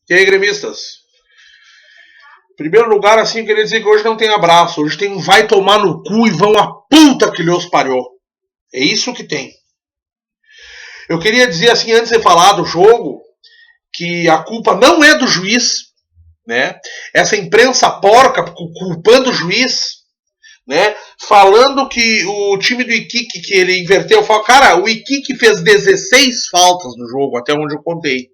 E aí, gremistas? Em primeiro lugar, assim, eu queria dizer que hoje não tem abraço. Hoje tem um vai tomar no cu e vão a puta que lhe os pariu. É isso que tem. Eu queria dizer, assim, antes de falar do jogo, que a culpa não é do juiz, né? Essa imprensa porca culpando o juiz, né? Falando que o time do Iquique, que ele inverteu, falou, cara, o Iquique fez 16 faltas no jogo, até onde eu contei.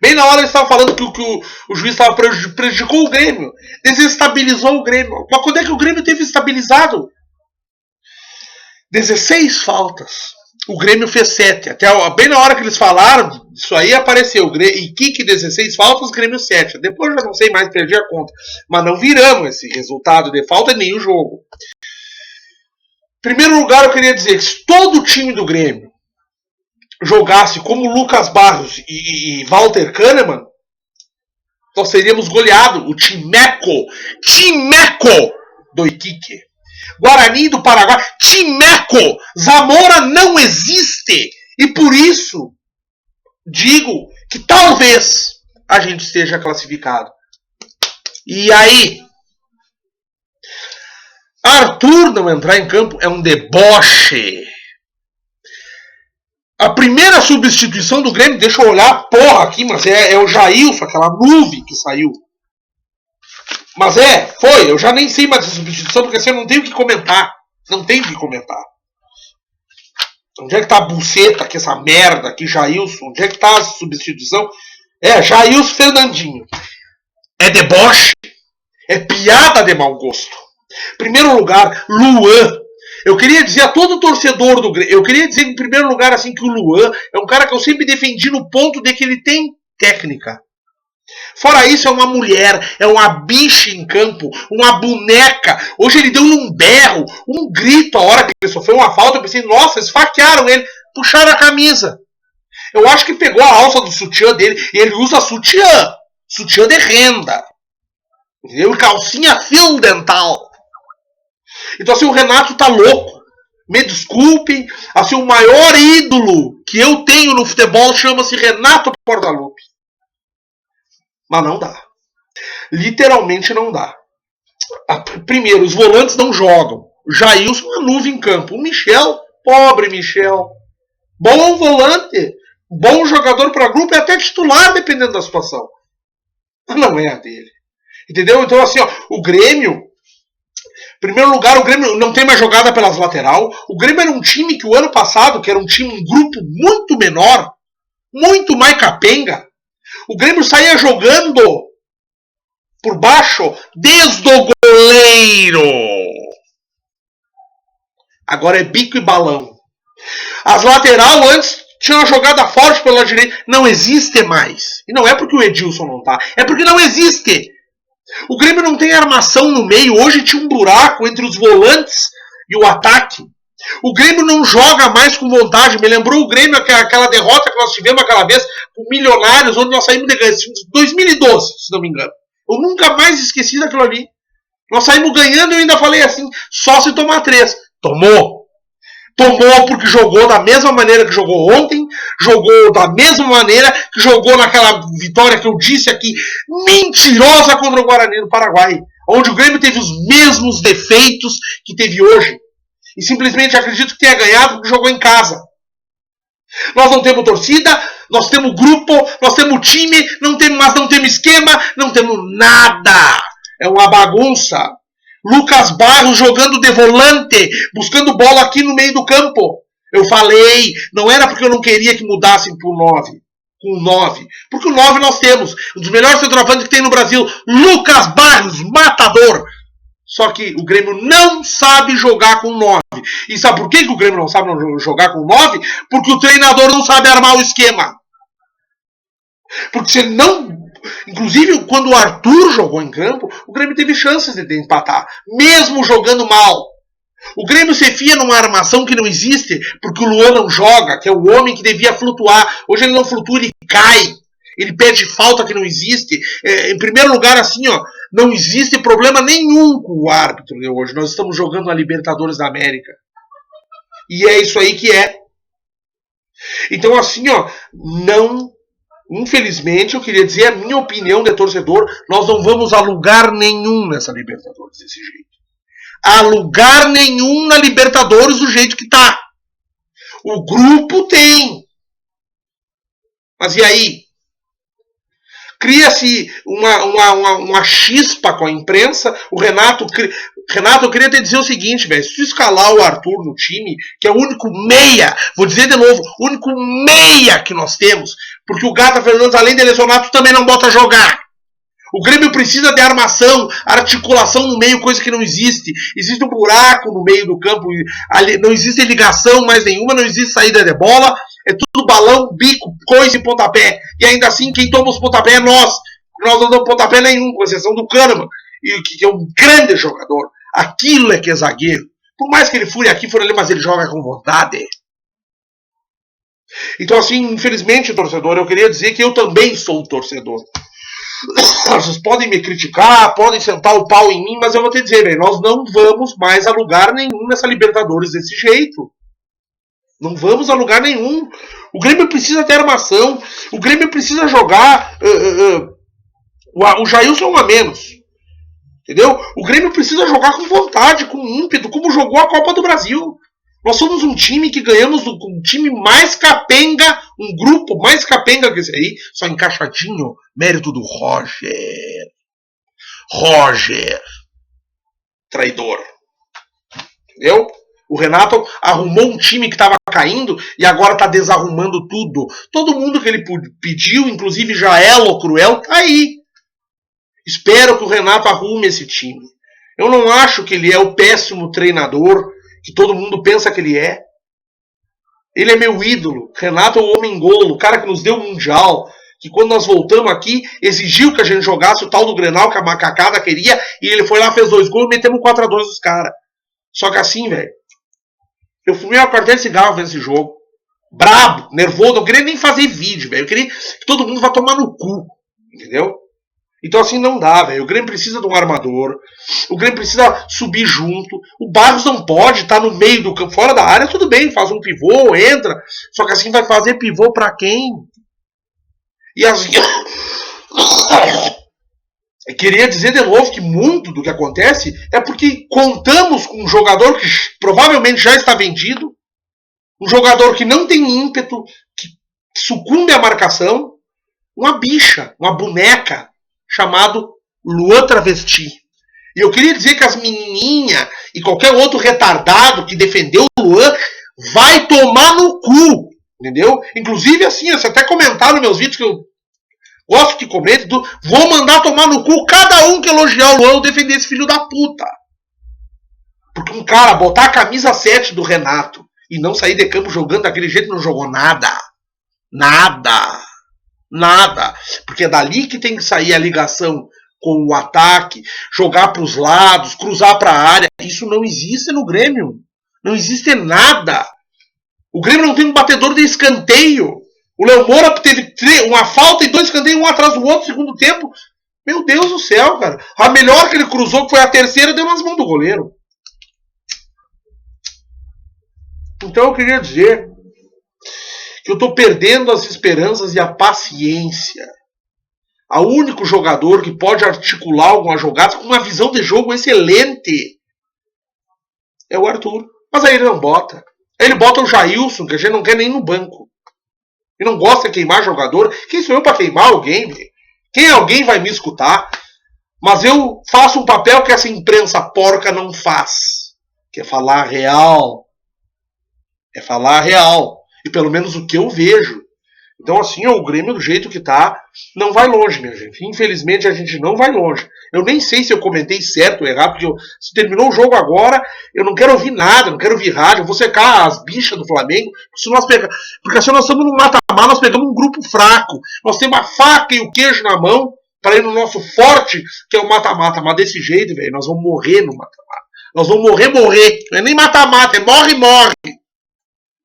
Bem na hora eles estavam falando que o juiz estava prejudicou o Grêmio, desestabilizou o Grêmio. Mas quando é que o Grêmio teve estabilizado? 16 faltas. O Grêmio fez 7. Até bem na hora que eles falaram, isso aí apareceu. Iquique 16 faltas, Grêmio 7. Depois eu já não sei mais, perdi a conta. Mas não viramos esse resultado de falta nem o jogo. Em primeiro lugar, eu queria dizer que se todo o time do Grêmio jogasse como Lucas Barros e Walter Kahneman, nós seríamos goleados. O timeco do Iquique. Guarani do Paraguai, timeco. Zamora não existe. E por isso, digo que talvez a gente esteja classificado. E aí? Arthur não entrar em campo é um deboche. A primeira substituição do Grêmio, deixa eu olhar, porra, aqui, mas é o Jailson, aquela nuvem que saiu. Mas foi, eu já nem sei mais da substituição, porque assim eu não tenho o que comentar. Não tenho o que comentar. Onde é que tá a buceta aqui, essa merda aqui, Jailson? Onde é que tá a substituição? Jailson Fernandinho. É deboche. É piada de mau gosto. Primeiro lugar, Luan. Eu queria dizer a todo torcedor do Grêmio, eu queria dizer em primeiro lugar assim que o Luan é um cara que eu sempre defendi no ponto de que ele tem técnica. Fora isso, é uma mulher, é uma bicha em campo, uma boneca. Hoje ele deu um berro, um grito a hora que ele sofreu uma falta. Eu pensei, nossa, esfaquearam ele, puxaram a camisa. Eu acho que pegou a alça do sutiã dele e ele usa sutiã de renda. Entendeu? Calcinha fio dental. Então assim, o Renato tá louco. Me desculpem, assim, o maior ídolo que eu tenho no futebol chama-se Renato Portaluppi. Mas não dá. Literalmente não dá. Primeiro, os volantes não jogam. Jailson, uma nuvem em campo. O Michel, pobre Michel. Bom volante. Bom jogador para grupo e até titular, dependendo da situação. Mas não é a dele. Entendeu? Então, assim, ó, o Grêmio... Em primeiro lugar, o Grêmio não tem mais jogada pelas lateral. O Grêmio era um time que o ano passado, que era um grupo muito menor, muito mais capenga, o Grêmio saía jogando por baixo desde o goleiro. Agora é bico e balão. As lateral antes tinha uma jogada forte pela direita. Não existe mais. E não é porque o Edilson não tá. É porque não existe. O Grêmio não tem armação no meio. Hoje tinha um buraco entre os volantes e o ataque. O Grêmio não joga mais com vontade. Me lembrou o Grêmio, aquela derrota que nós tivemos aquela vez com Milionários, onde nós saímos de 2012, se não me engano. Eu nunca mais esqueci daquilo ali. Nós saímos ganhando e eu ainda falei assim, só se tomar 3. Tomou porque jogou da mesma maneira que jogou ontem, jogou da mesma maneira que jogou naquela vitória que eu disse aqui, mentirosa contra o Guarani do Paraguai, onde o Grêmio teve os mesmos defeitos que teve hoje. E simplesmente acredito que tenha ganhado porque jogou em casa. Nós não temos torcida, nós temos grupo, nós temos time, mas não temos esquema, não temos nada. É uma bagunça. Lucas Barros jogando de volante, buscando bola aqui no meio do campo. Eu falei, não era porque eu não queria que mudassem para o 9. Com o 9. Porque o 9 nós temos. Um dos melhores centroavantes que tem no Brasil. Lucas Barros, matador. Só que o Grêmio não sabe jogar com 9. E sabe por que o Grêmio não sabe jogar com 9? Porque o treinador não sabe armar o esquema. Porque se ele não... Inclusive, quando o Arthur jogou em campo, o Grêmio teve chances de empatar, mesmo jogando mal. O Grêmio se fia numa armação que não existe, porque o Luan não joga, que é o homem que devia flutuar. Hoje ele não flutua, ele cai. Ele pede falta que não existe. Em primeiro lugar, assim, ó, não existe problema nenhum com o árbitro de hoje. Nós estamos jogando na Libertadores da América. E é isso aí que é. Então, assim, ó, não infelizmente, eu queria dizer a minha opinião de torcedor, nós não vamos a lugar nenhum nessa Libertadores desse jeito. A lugar nenhum na Libertadores do jeito que tá. O grupo tem. Mas e aí? Cria-se uma chispa com a imprensa. O Renato, eu queria te dizer o seguinte, velho. Se tu escalar o Arthur no time, que é o único meia, vou dizer de novo, o único meia que nós temos, porque o Gata Fernandes, além de lesionar, tu também não bota jogar. O Grêmio precisa de armação, articulação no meio, coisa que não existe. Existe um buraco no meio do campo, não existe ligação mais nenhuma, não existe saída de bola. É tudo balão, bico, coice e pontapé. E ainda assim, quem toma os pontapé é nós. Nós não damos pontapé nenhum, com exceção do Kahneman, que é um grande jogador. Aquilo é que é zagueiro. Por mais que ele fure aqui, fure ali, mas ele joga com vontade. Então, assim, infelizmente, torcedor, eu queria dizer que eu também sou um torcedor. Vocês podem me criticar, podem sentar o pau em mim, mas eu vou te dizer, velho, nós não vamos mais a lugar nenhum nessa Libertadores desse jeito. Não vamos a lugar nenhum. O Grêmio precisa ter armação. O Grêmio precisa jogar o Jailson a menos. Entendeu? O Grêmio precisa jogar com vontade, com ímpeto, como jogou a Copa do Brasil. Nós somos um time que ganhamos um time mais capenga, um grupo mais capenga que esse aí, só encaixadinho, mérito do Roger. Roger. Traidor. Entendeu? O Renato arrumou um time que estava caindo e agora está desarrumando tudo. Todo mundo que ele pediu, inclusive Jaelo Cruel, tá aí. Espero que o Renato arrume esse time. Eu não acho que ele é o péssimo treinador que todo mundo pensa que ele é. Ele é meu ídolo. Renato é o homem-golo, o cara que nos deu o Mundial, que quando nós voltamos aqui, exigiu que a gente jogasse o tal do Grenal que a macacada queria, e ele foi lá, fez 2 gols e metemos 4-2 nos caras. Só que assim, velho, eu fumei uma carteira de cigarro vendo esse jogo. Brabo, nervoso, não queria nem fazer vídeo, velho. Eu queria que todo mundo vá tomar no cu. Entendeu? Então assim não dá, velho. O Grêmio precisa de um armador. O Grêmio precisa subir junto. O Barros não pode estar no meio do campo, fora da área, tudo bem, faz um pivô, entra. Só que assim vai fazer pivô pra quem? E assim... Eu queria dizer de novo que muito do que acontece é porque contamos com um jogador que provavelmente já está vendido, um jogador que não tem ímpeto, que sucumbe à marcação, uma bicha, uma boneca, chamado Luan Travesti. E eu queria dizer que as menininhas e qualquer outro retardado que defendeu o Luan vai tomar no cu, entendeu? Inclusive assim, você até comentaram nos meus vídeos que eu gosto que comente, vou mandar tomar no cu cada um que elogiar o Luan ou defender esse filho da puta. Porque um cara botar a camisa 7 do Renato e não sair de campo jogando daquele jeito, não jogou nada. Nada. Nada. Porque é dali que tem que sair a ligação com o ataque, jogar para os lados, cruzar para a área. Isso não existe no Grêmio. Não existe nada. O Grêmio não tem um batedor de escanteio. O Léo Moura teve uma falta e 2 escanteios, um atrás do outro, segundo tempo. Meu Deus do céu, cara. A melhor que ele cruzou, que foi a terceira, deu nas mãos do goleiro. Então eu queria dizer que eu estou perdendo as esperanças e a paciência. O único jogador que pode articular alguma jogada com uma visão de jogo excelente é o Arthur. Mas aí ele não bota. Aí ele bota o Jailson, que a gente não quer nem no banco. E não gosta de queimar jogador. Quem sou eu para queimar alguém? Quem alguém vai me escutar? Mas eu faço um papel que essa imprensa porca não faz. Que é falar real. É falar real. E pelo menos o que eu vejo. Então assim, o Grêmio do jeito que tá, não vai longe, minha gente. Infelizmente a gente não vai longe. Eu nem sei se eu comentei certo ou errado, porque se terminou o jogo agora, eu não quero ouvir nada, não quero ouvir rádio, eu vou secar as bichas do Flamengo. Porque se nós estamos no mata-mata, nós pegamos um grupo fraco. Nós temos a faca e o queijo na mão para ir no nosso forte, que é o mata-mata. Mas desse jeito, velho, nós vamos morrer no mata-mata. Nós vamos morrer. Não é nem mata-mata, é morre.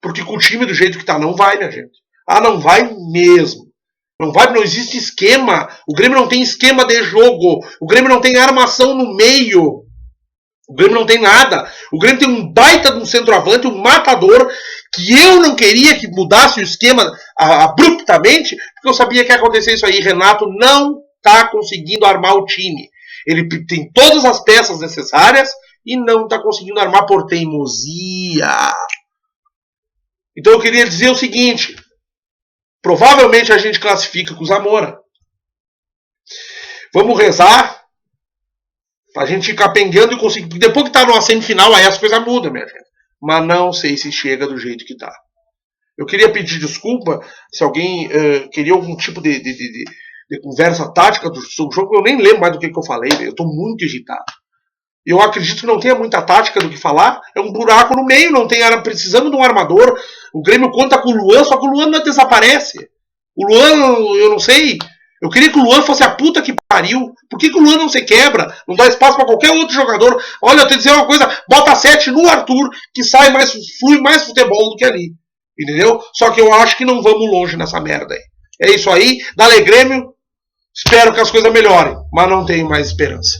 Porque com o time do jeito que tá, não vai, minha gente. Não vai mesmo. Não vai, não existe esquema. O Grêmio não tem esquema de jogo. O Grêmio não tem armação no meio. O Grêmio não tem nada. O Grêmio tem um baita de um centroavante, um matador, que eu não queria que mudasse o esquema abruptamente, porque eu sabia que ia acontecer isso aí. Renato não está conseguindo armar o time. Ele tem todas as peças necessárias e não está conseguindo armar por teimosia. Então eu queria dizer o seguinte: provavelmente a gente classifica com o Zamora. Vamos rezar pra gente ir capengando e conseguir. Porque depois que tá numa semifinal, aí as coisas mudam, minha gente. Mas não sei se chega do jeito que tá. Eu queria pedir desculpa se alguém queria algum tipo de conversa tática do jogo. Eu nem lembro mais do que eu falei, eu tô muito irritado. Eu acredito que não tenha muita tática do que falar. É um buraco no meio, não tem precisando de um armador. O Grêmio conta com o Luan, só que o Luan não desaparece. O Luan, eu não sei. Eu queria que o Luan fosse a puta que pariu. Por que o Luan não se quebra? Não dá espaço pra qualquer outro jogador? Olha, eu tenho que dizer uma coisa. Bota 7 no Arthur, que sai mais, flui mais futebol do que ali. Entendeu? Só que eu acho que não vamos longe nessa merda aí. É isso aí. Dale Grêmio. Espero que as coisas melhorem. Mas não tenho mais esperança.